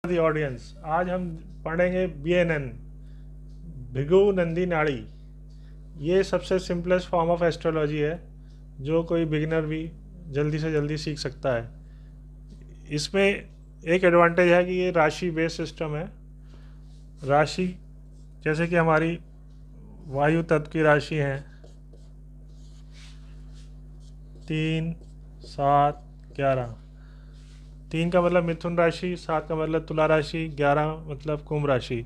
The audience, आज हम पढ़ेंगे BNN, भृगु नंदी नाड़ी। ये सबसे सिंपलेस्ट फॉर्म ऑफ एस्ट्रोलॉजी है जो कोई बिगिनर भी जल्दी से जल्दी सीख सकता है। इसमें एक एडवांटेज है कि ये राशि बेस्ड सिस्टम है। राशि जैसे कि हमारी वायु तत्व की राशि है 3, 7, 11। 3 का मतलब मिथुन राशि, 7 का मतलब तुला राशि, 11 मतलब कुंभ राशि।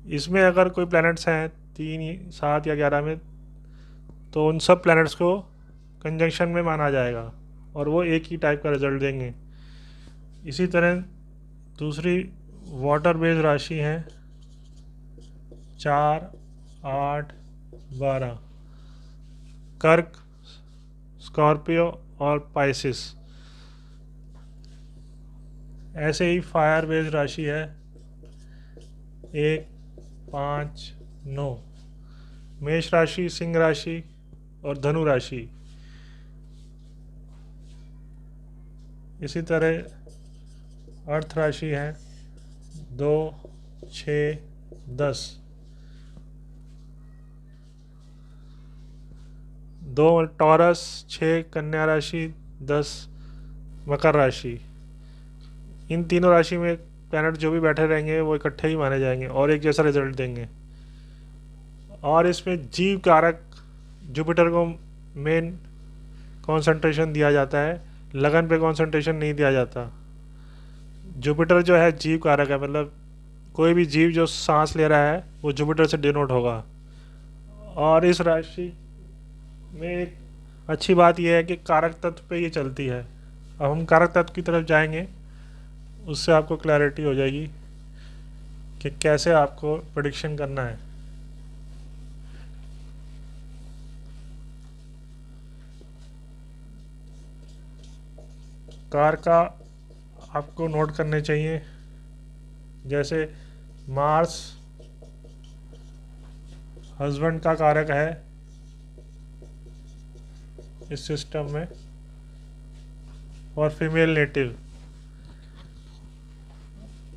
इसमें अगर कोई प्लैनेट्स हैं 3, 7 या 11 में, तो उन सब प्लैनेट्स को कंजंक्शन में माना जाएगा और वो एक ही टाइप का रिजल्ट देंगे। इसी तरह दूसरी वाटर बेस्ड राशि है 4, 8, 12, कर्क, स्कॉर्पियो और पाइसिस। ऐसे ही फायर बेस्ड राशि है 1, 5, 9, मेष राशि, सिंह राशि और धनु राशि। इसी तरह अर्थ राशि है 2, 6, 10। 2 टॉरस, 6 कन्या राशि, 10 मकर राशि। इन तीनों राशि में प्लैनेट जो भी बैठे रहेंगे वो इकट्ठे ही माने जाएंगे और एक जैसा रिजल्ट देंगे। और इसमें जीव कारक जुपिटर को मेन कंसंट्रेशन दिया जाता है, लगन पे कंसंट्रेशन नहीं दिया जाता। जुपिटर जो है जीव कारक है, मतलब कोई भी जीव जो सांस ले रहा है वो जुपिटर से डिनोट होगा। और इस राशि में एक अच्छी बात यह है कि कारक तत्व पे ये चलती है। अब हम कारक तत्व की तरफ जाएंगे, उससे आपको क्लैरिटी हो जाएगी कि कैसे आपको प्रेडिक्शन करना है। कार का आपको नोट करने चाहिए, जैसे मार्स हस्बैंड का कारक है इस सिस्टम में और फीमेल नेटिव,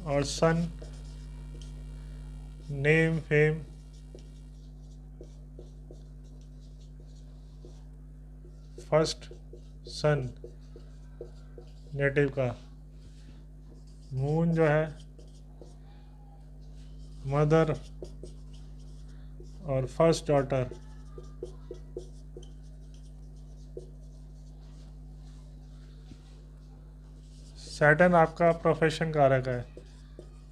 और सन नेम फेम फर्स्ट सन नेटिव का। मून जो है मदर और फर्स्ट डॉटर। सैटर्न आपका प्रोफेशन कारक है,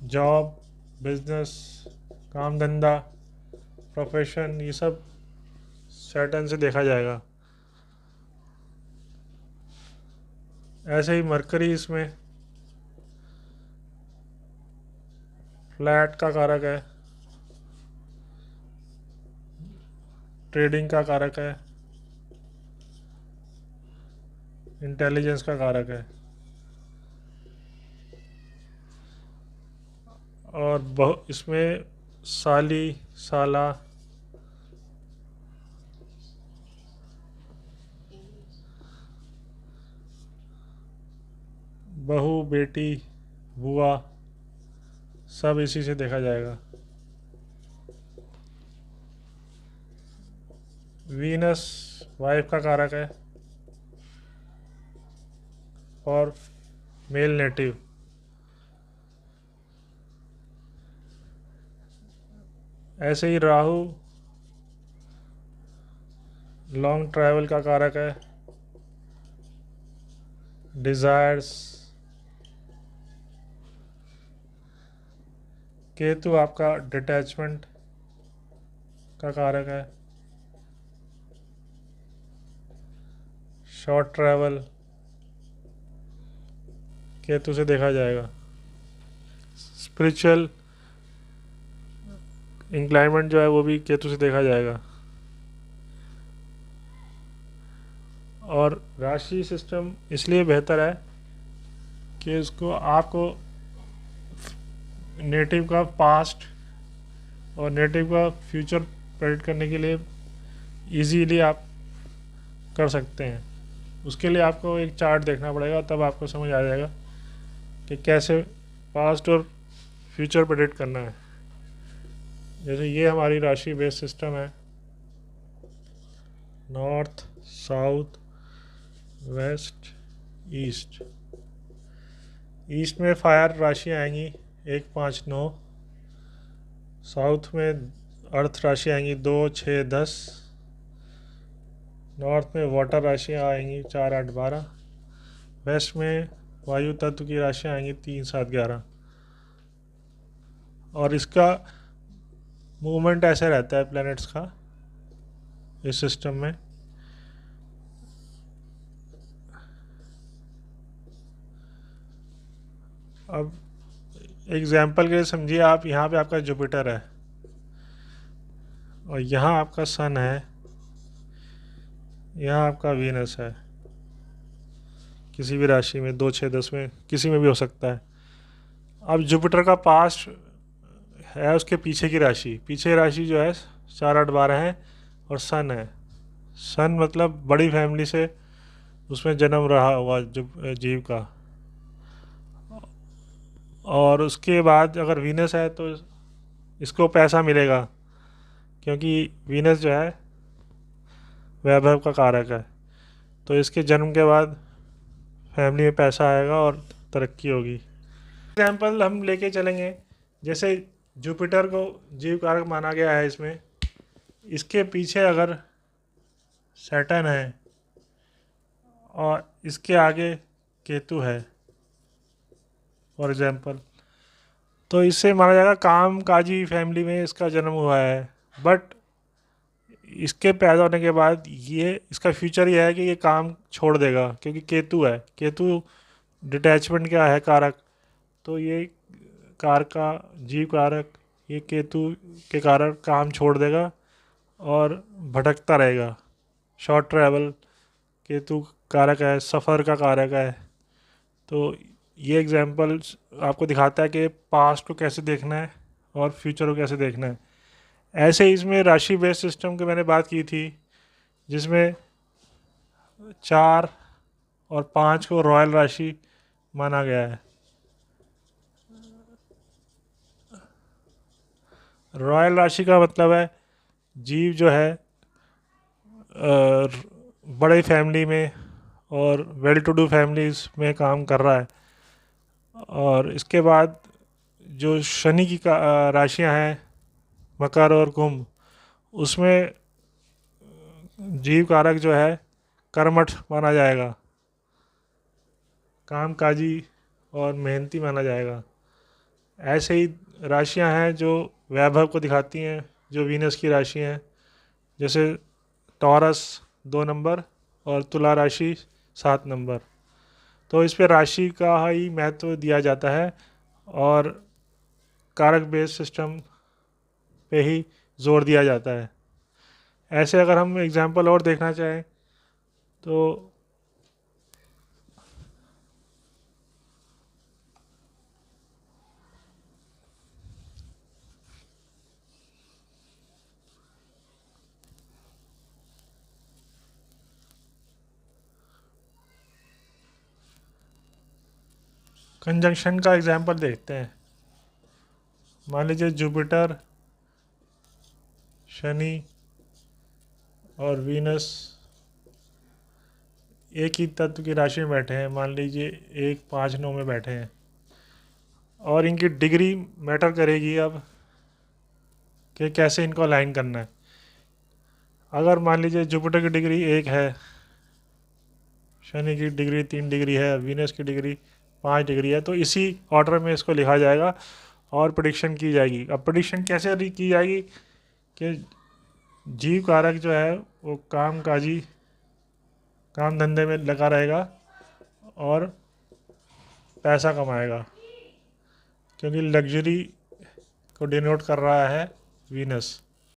जॉब, बिजनेस, काम धंधा, प्रोफेशन, ये सब सैटर्न से देखा जाएगा। ऐसे ही मरकरी इसमें फ्लैट का कारक है, ट्रेडिंग का कारक है, इंटेलिजेंस का कारक है। और इसमें साली, साला, बहू, बेटी, बुआ, सब इसी से देखा जाएगा। वीनस वाइफ का कारक है और मेल नेटिव। ऐसे ही राहु लॉन्ग ट्रैवल का कारक है, डिजायर्स। केतु आपका डिटैचमेंट का कारक है, शॉर्ट ट्रैवल केतु से देखा जाएगा। स्पिरिचुअल इंक्लाइनमेंट जो है वो भी केतु से देखा जाएगा। और राशि सिस्टम इसलिए बेहतर है कि इसको आपको नेटिव का पास्ट और नेटिव का फ्यूचर प्रेडिक्ट करने के लिए इजीली आप कर सकते हैं। उसके लिए आपको एक चार्ट देखना पड़ेगा, तब आपको समझ आ जाएगा कि कैसे पास्ट और फ्यूचर प्रेडिक्ट करना है। जैसे ये हमारी राशि बेस्ड सिस्टम है, north, south, west, east. East में फायर राशि आएंगी 1, 5, 9। साउथ में अर्थ राशि आएंगी 2, 6, 10। नॉर्थ में वाटर राशियाँ आएंगी 4, 8, 12। वेस्ट में वायु तत्व की राशियाँ आएंगी 3, 7, 11। और इसका मूवमेंट ऐसे रहता है प्लैनेट्स का इस सिस्टम में। अब एग्जाम्पल के लिए समझिए, आप यहाँ पे आपका जुपिटर है और यहाँ आपका सन है, यहाँ आपका वीनस है। किसी भी राशि में 2, 6, 10 में किसी में भी हो सकता है। अब जुपिटर का पास्ट है उसके पीछे की राशि, पीछे राशि जो है 4, 8, 12 है और सन है। सन मतलब बड़ी फैमिली से उसमें जन्म रहा हुआ जीव का। और उसके बाद अगर वीनस है तो इसको पैसा मिलेगा, क्योंकि वीनस जो है वैभव का कारक है। तो इसके जन्म के बाद फैमिली में पैसा आएगा और तरक्की होगी। एग्जाम्पल हम लेके चलेंगे, जैसे जुपिटर को जीव कारक माना गया है इसमें, इसके पीछे अगर सैटर्न है और इसके आगे केतु है फॉर एग्जाम्पल, तो इससे माना जाएगा काम काजी फैमिली में इसका जन्म हुआ है। बट इसके पैदा होने के बाद ये इसका फ्यूचर ये है कि ये काम छोड़ देगा, क्योंकि केतु है। केतु डिटैचमेंट का है कारक, तो ये कारक का जीव कारक ये केतु के कारण काम छोड़ देगा और भटकता रहेगा। शॉर्ट ट्रैवल केतु कारक है, सफ़र का कारक है। तो ये एग्जाम्पल आपको दिखाता है कि पास्ट को कैसे देखना है और फ्यूचर को कैसे देखना है। ऐसे ही इसमें राशि बेस्ड सिस्टम की मैंने बात की थी, जिसमें 4 और 5 को रॉयल राशि माना गया है। रॉयल राशि का मतलब है जीव जो है बड़े फैमिली में और वेल टू डू फैमिलीज में काम कर रहा है। और इसके बाद जो शनि की राशियां हैं मकर और कुंभ, उसमें जीव कारक जो है कर्मठ माना जाएगा, कामकाजी और मेहनती माना जाएगा। ऐसे ही राशियां हैं जो वैभव को दिखाती हैं, जो वीनस की राशि हैं, जैसे टॉरस 2 नंबर और तुला राशि 7 नंबर। तो इस पे राशि का ही महत्व दिया जाता है और कारक बेस्ड सिस्टम पे ही जोर दिया जाता है। ऐसे अगर हम एग्जांपल और देखना चाहें तो कंजंक्शन का एग्जांपल देखते हैं। मान लीजिए जुपिटर, शनि और वीनस एक ही तत्व की राशि में बैठे हैं, मान लीजिए 1, 5, 9 में बैठे हैं, और इनकी डिग्री मैटर करेगी अब कि कैसे इनको अलाइन करना है। अगर मान लीजिए जुपिटर की डिग्री 1 है, शनि की डिग्री 3 डिग्री है, वीनस की डिग्री 5 डिग्री है, तो इसी ऑर्डर में इसको लिखा जाएगा और प्रेडिक्शन की जाएगी। अब प्रेडिक्शन कैसे की जाएगी कि जीव कारक जो है वो कामकाजी काम धंधे में लगा रहेगा और पैसा कमाएगा, क्योंकि लग्जरी को डिनोट कर रहा है वीनस।